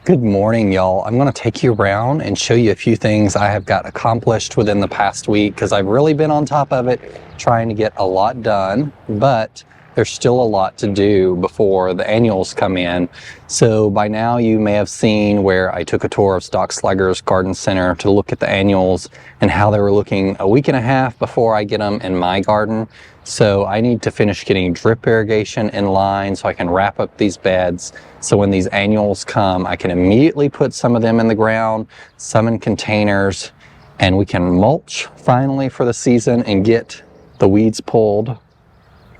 Good morning, y'all. I'm going to take you around and show you a few things I have got accomplished within the past week because I've really been on top of it, trying to get a lot done, but there's still a lot to do before the annuals come in. So by now you may have seen where I took a tour of 𝗧𝗛𝗡𝗧 Garden Center to look at the annuals and how they were looking a week and a half before I get them in my garden. So I need to finish getting drip irrigation in line so I can wrap up these beds. So when these annuals come, I can immediately put some of them in the ground, some in containers, and we can mulch finally for the season and get the weeds pulled.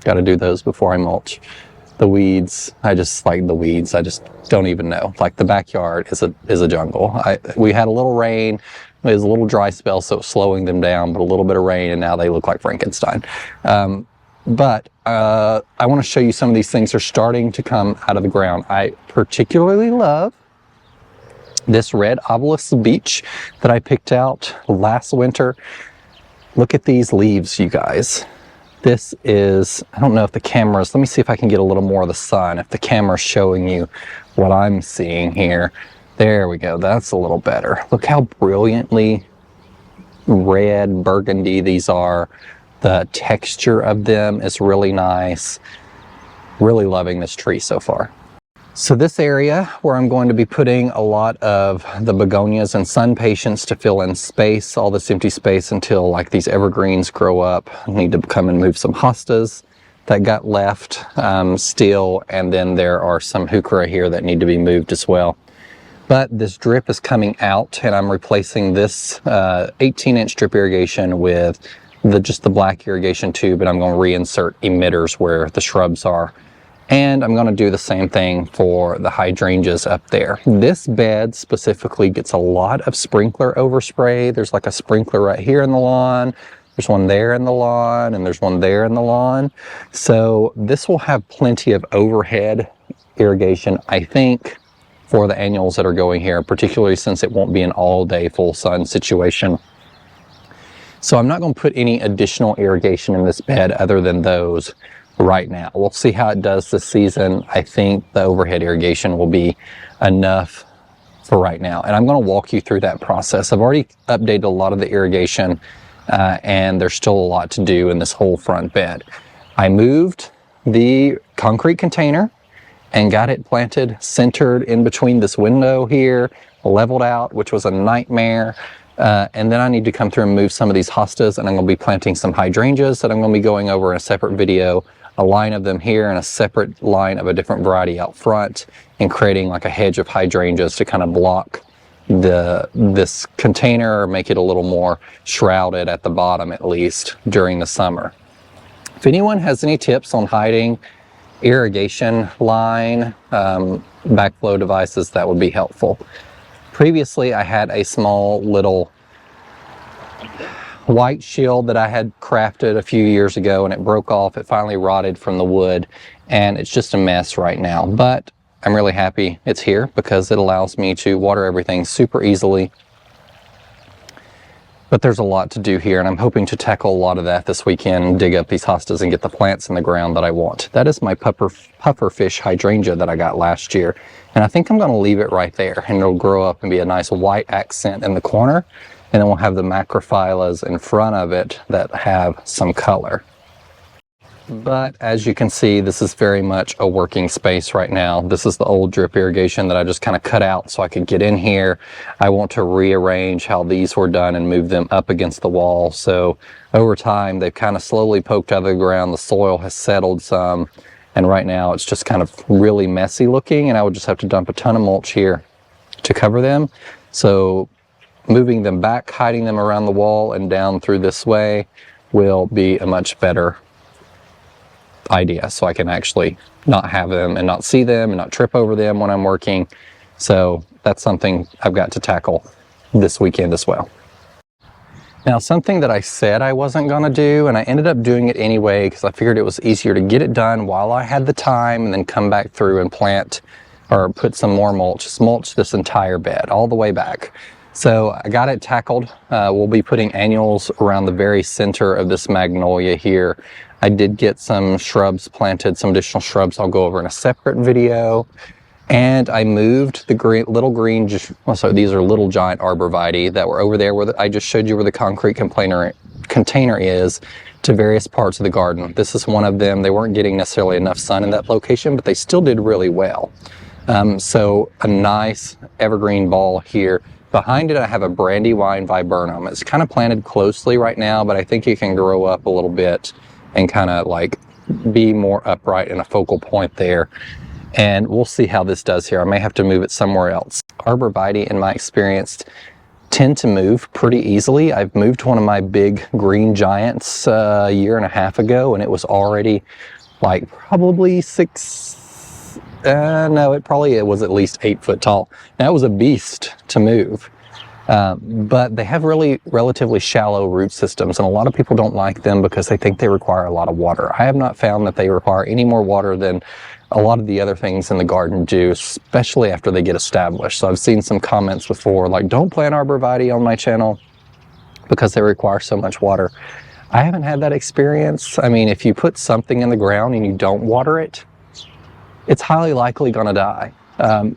Got to do those before I mulch. The weeds, I just like the weeds. I just don't even know. Like the backyard is a jungle. We had a little rain. It was a little dry spell, so it's slowing them down, but a little bit of rain and now they look like Frankenstein. But I want to show you some of these things are starting to come out of the ground. I particularly love this red obelisk beech that I picked out last winter. Look at these leaves, you guys. This is, I don't know if the camera's, let me see if I can get a little more of the sun, if the camera's showing you what I'm seeing here. There we go, that's a little better. Look how brilliantly red burgundy these are. The texture of them is really nice. Really loving this tree so far. So this area where I'm going to be putting a lot of the begonias and sun patience to fill in space, all this empty space until like these evergreens grow up. I need to come and move some hostas that got left still, and then there are some heuchera here that need to be moved as well. But this drip is coming out and I'm replacing this 18-inch drip irrigation with just the black irrigation tube, and I'm going to reinsert emitters where the shrubs are. And I'm going to do the same thing for the hydrangeas up there. This bed specifically gets a lot of sprinkler overspray. There's like a sprinkler right here in the lawn. There's one there in the lawn, and there's one there in the lawn. So this will have plenty of overhead irrigation, I think, for the annuals that are going here, particularly since it won't be an all-day full sun situation. So I'm not going to put any additional irrigation in this bed other than those right now. We'll see how it does this season. I think the overhead irrigation will be enough for right now. And I'm going to walk you through that process. I've already updated a lot of the irrigation and there's still a lot to do in this whole front bed. I moved the concrete container and got it planted centered in between this window here, leveled out, which was a nightmare. And then I need to come through and move some of these hostas, and I'm going to be planting some hydrangeas that I'm going to be going over in a separate video, a line of them here and a separate line of a different variety out front, and creating like a hedge of hydrangeas to kind of block this container or make it a little more shrouded at the bottom, at least during the summer. If anyone has any tips on hiding irrigation line backflow devices, that would be helpful. Previously, I had a small little white shield that I had crafted a few years ago, and it broke off. It finally rotted from the wood, and it's just a mess right now. But I'm really happy it's here because it allows me to water everything super easily. But there's a lot to do here, and I'm hoping to tackle a lot of that this weekend, dig up these hostas and get the plants in the ground that I want. That is my pufferfish hydrangea that I got last year, and I think I'm going to leave it right there, and it'll grow up and be a nice white accent in the corner, and then we'll have the macrophyllus in front of it that have some color. But as you can see, this is very much a working space right now. This is the old drip irrigation that I just kind of cut out so I could get in here. I want to rearrange how these were done and move them up against the wall. So over time, they've kind of slowly poked out of the ground. The soil has settled some, and right now it's just kind of really messy looking, and I would just have to dump a ton of mulch here to cover them. So moving them back, hiding them around the wall and down through this way will be a much better idea, so I can actually not have them and not see them and not trip over them when I'm working. So that's something I've got to tackle this weekend as well. Now, something that I said I wasn't going to do, and I ended up doing it anyway because I figured it was easier to get it done while I had the time and then come back through and plant or put some more mulch. Just mulch this entire bed all the way back. So I got it tackled. We'll be putting annuals around the very center of this magnolia here. I did get some shrubs planted, some additional shrubs I'll go over in a separate video. And I moved the little green, so these are little giant Arborvitae that were over there where I just showed you where the concrete container is, to various parts of the garden. This is one of them. They weren't getting necessarily enough sun in that location, but they still did really well. So a nice evergreen ball here. Behind it, I have a Brandywine Viburnum. It's kind of planted closely right now, but I think it can grow up a little bit and kind of like be more upright in a focal point there. And we'll see how this does here. I may have to move it somewhere else. Arborvitae, in my experience, tend to move pretty easily. I've moved one of my big green giants a year and a half ago, and it was already like probably it was at least 8 foot tall. That was a beast to move. But they have relatively shallow root systems, and a lot of people don't like them because they think they require a lot of water. I have not found that they require any more water than a lot of the other things in the garden do, especially after they get established. So I've seen some comments before like, don't plant Arborvitae on my channel because they require so much water. I haven't had that experience. I mean, if you put something in the ground and you don't water it, it's highly likely going to die.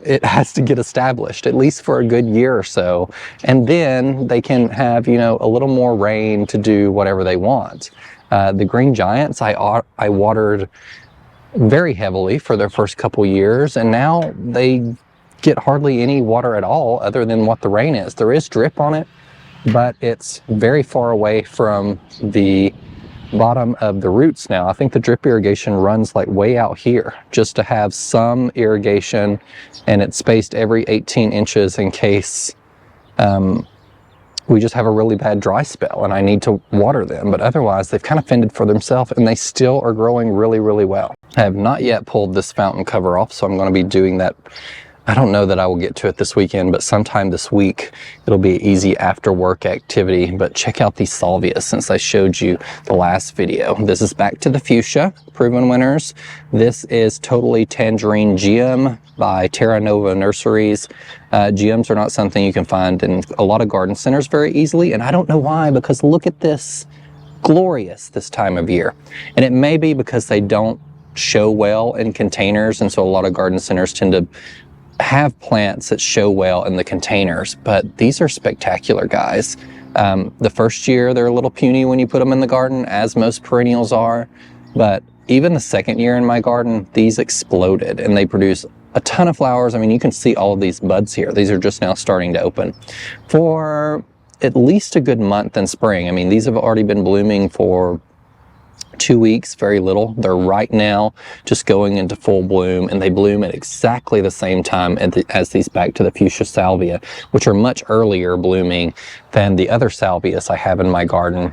It has to get established at least for a good year or so, and then they can have, you know, a little more rain to do whatever they want. The green giants, I watered very heavily for their first couple years, and now they get hardly any water at all other than what the rain is. There is drip on it, but it's very far away from the bottom of the roots now. I think the drip irrigation runs like way out here just to have some irrigation, and it's spaced every 18 inches in case we just have a really bad dry spell and I need to water them. But otherwise, they've kind of fended for themselves, and they still are growing really, really well. I have not yet pulled this fountain cover off, so I'm going to be doing that. I don't know that I will get to it this weekend, but sometime this week it'll be an easy after work activity. But check out these Salvias since I showed you the last video. This is back to the Fuchsia, proven winners. This is totally Tangerine Geum by Terra Nova Nurseries. Geums are not something you can find in a lot of garden centers very easily, and I don't know why, because look at this, glorious this time of year. And it may be because they don't show well in containers, and so a lot of garden centers tend to have plants that show well in the containers, but these are spectacular, guys. The first year they're a little puny when you put them in the garden, as most perennials are, but even the second year in my garden, these exploded and they produce a ton of flowers. I mean, you can see all of these buds here. These are just now starting to open for at least a good month in spring. I mean, these have already been blooming for 2 weeks, very little. They're right now just going into full bloom, and they bloom at exactly the same time as these back to the Fuchsia Salvia, which are much earlier blooming than the other Salvias I have in my garden.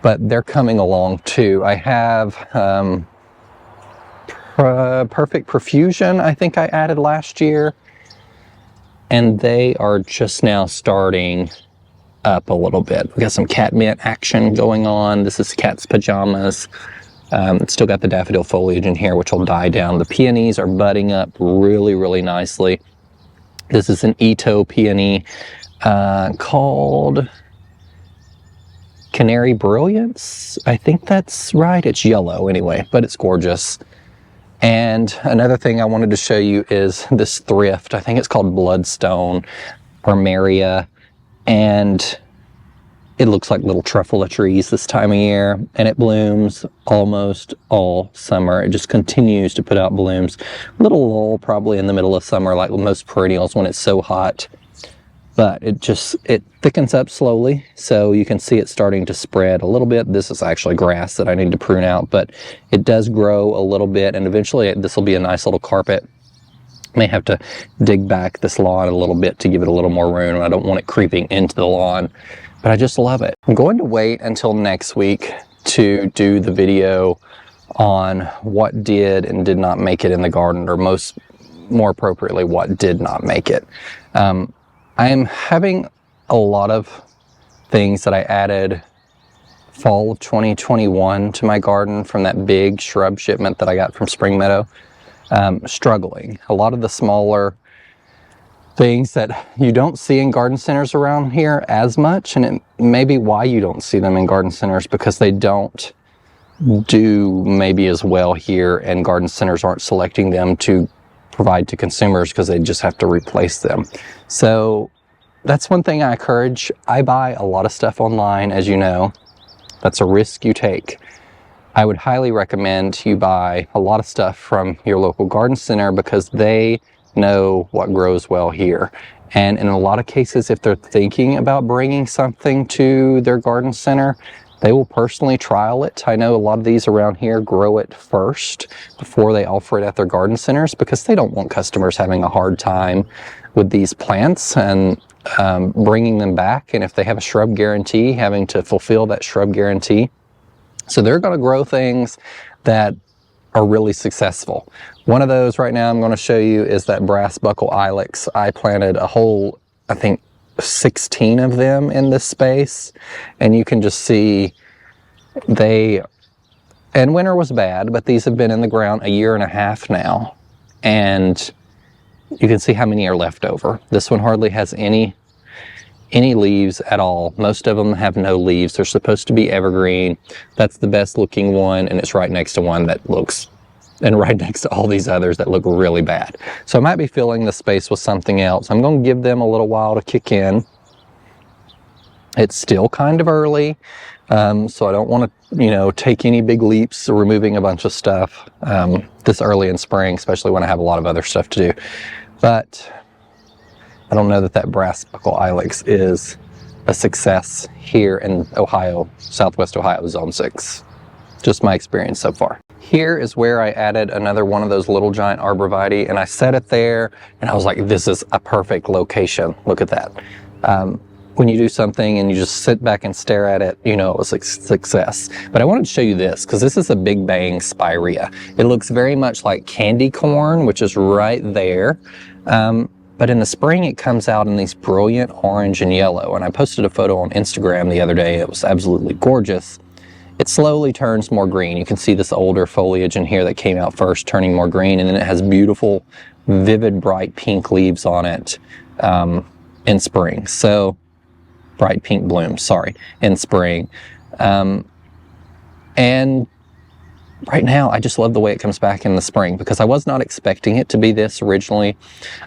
But they're coming along too. I have Perfect Profusion, I think I added last year, and they are just now starting up a little bit. We got some catmint action going on. This is cat's pajamas. Still got the daffodil foliage in here, which will die down. The peonies are budding up really, really nicely. This is an Ito peony called Canary Brilliance. I think that's right. It's yellow anyway, but it's gorgeous. And another thing I wanted to show you is this thrift. I think it's called Bloodstone or Maria. And it looks like little truffula trees this time of year, and it blooms almost all summer. It just continues to put out blooms. Little lull probably in the middle of summer, like most perennials when it's so hot, but it thickens up slowly, so you can see it starting to spread a little bit. This is actually grass that I need to prune out, but it does grow a little bit, and eventually this will be a nice little carpet. May have to dig back this lawn a little bit to give it a little more room. I don't want it creeping into the lawn, but I just love it. I'm going to wait until next week to do the video on what did and did not make it in the garden, or more appropriately, what did not make it. I am having a lot of things that I added fall of 2021 to my garden from that big shrub shipment that I got from Spring Meadow. Struggling. A lot of the smaller things that you don't see in garden centers around here as much, and it may be why you don't see them in garden centers, because they don't do maybe as well here, and garden centers aren't selecting them to provide to consumers because they just have to replace them. So that's one thing I encourage. I buy a lot of stuff online, as you know. That's a risk you take. I would highly recommend you buy a lot of stuff from your local garden center because they know what grows well here. And in a lot of cases, if they're thinking about bringing something to their garden center, they will personally trial it. I know a lot of these around here grow it first before they offer it at their garden centers because they don't want customers having a hard time with these plants and bringing them back. And if they have a shrub guarantee, having to fulfill that shrub guarantee. So they're going to grow things that are really successful. One of those right now I'm going to show you is that brass buckle Ilex. I planted a whole, I think, 16 of them in this space, and you can just see and winter was bad, but these have been in the ground a year and a half now, and you can see how many are left over. This one hardly has any leaves at all. Most of them have no leaves. They're supposed to be evergreen. That's the best looking one, and it's right next to one that looks, and right next to all these others that look really bad. So I might be filling the space with something else. I'm going to give them a little while to kick in. It's still kind of early, so I don't want to, take any big leaps removing a bunch of stuff this early in spring, especially when I have a lot of other stuff to do. But I don't know that brass buckle Ilex is a success here in Ohio, Southwest Ohio, Zone 6. Just my experience so far. Here is where I added another one of those little giant Arborvitae, and I set it there, and I was like, this is a perfect location. Look at that. When you do something and you just sit back and stare at it, it was a success. But I wanted to show you this, because this is a big Bang Spirea. It looks very much like candy corn, which is right there. But in the spring, it comes out in these brilliant orange and yellow. And I posted a photo on Instagram the other day. It was absolutely gorgeous. It slowly turns more green. You can see this older foliage in here that came out first turning more green. And then it has beautiful, vivid, bright pink leaves on it in spring. So, bright pink blooms, sorry, in spring. And right now, I just love the way it comes back in the spring because I was not expecting it to be this originally.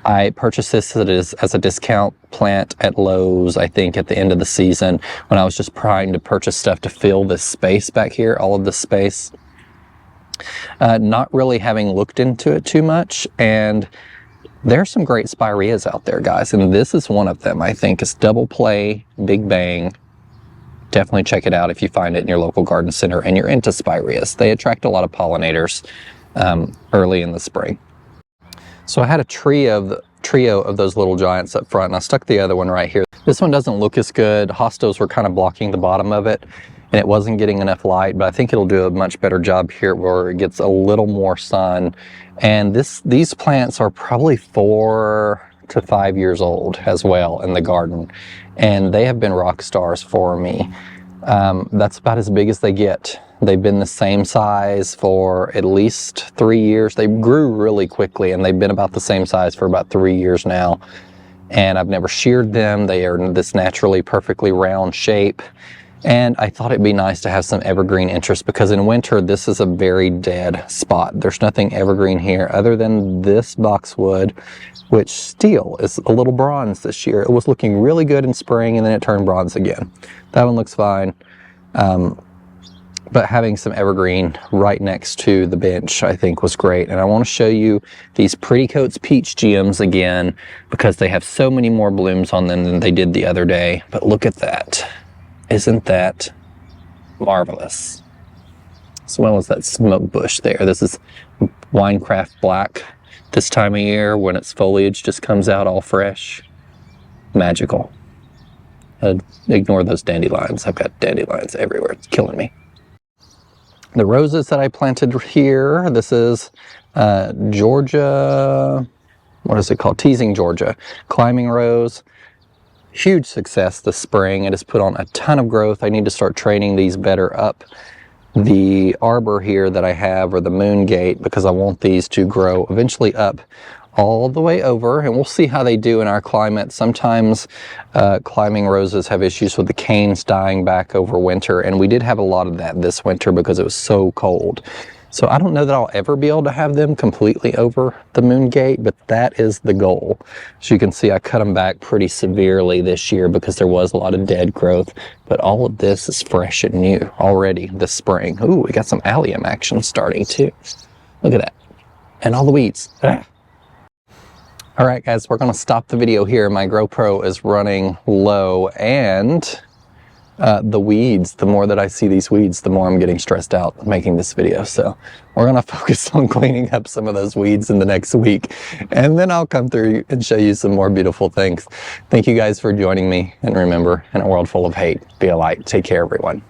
I purchased this as a discount plant at Lowe's, I think, at the end of the season when I was just trying to purchase stuff to fill this space back here, all of this space. Not really having looked into it too much, and there's some great spireas out there, guys, and this is one of them. I think it's Double Play, Big Bang. Definitely check it out if you find it in your local garden center and you're into spireas. They attract a lot of pollinators early in the spring. So I had a trio of those little giants up front, and I stuck the other one right here. This one doesn't look as good. Hostos were kind of blocking the bottom of it, and it wasn't getting enough light, but I think it'll do a much better job here where it gets a little more sun. And these plants are probably 4 to 5 years old as well in the garden, and they have been rock stars for me. That's about as big as they get. They've been the same size for at least 3 years. They grew really quickly, and they've been about the same size for about 3 years now. And I've never sheared them. They are in this naturally perfectly round shape. And I thought it'd be nice to have some evergreen interest because in winter, this is a very dead spot. There's nothing evergreen here other than this boxwood, which still is a little bronze this year. It was looking really good in spring, and then it turned bronze again. That one looks fine. But having some evergreen right next to the bench, I think, was great. And I want to show you these Pretty Coats peach geums again because they have so many more blooms on them than they did the other day. But look at that. Isn't that marvelous? As well as that smoke bush there. This is Winecraft Black this time of year when its foliage just comes out all fresh. Magical. Ignore those dandelions. I've got dandelions everywhere. It's killing me. The roses that I planted here, this is Georgia, what is it called? Teasing, Georgia. Climbing rose. Huge success this spring. It has put on a ton of growth. I need to start training these better up the arbor here that I have, or the moon gate, because I want these to grow eventually up all the way over, and we'll see how they do in our climate. Sometimes climbing roses have issues with the canes dying back over winter, and we did have a lot of that this winter because it was so cold. So I don't know that I'll ever be able to have them completely over the moon gate, but that is the goal. As you can see, I cut them back pretty severely this year because there was a lot of dead growth, but all of this is fresh and new already this spring. Ooh, we got some allium action starting too. Look at that. And all the weeds. All right, guys, we're gonna stop the video here. My GoPro is running low, and the weeds, the more that I see these weeds, the more I'm getting stressed out making this video. So we're gonna focus on cleaning up some of those weeds in the next week, and then I'll come through and show you some more beautiful things. Thank you guys for joining me, and remember, in a world full of hate, be a light. Take care, everyone.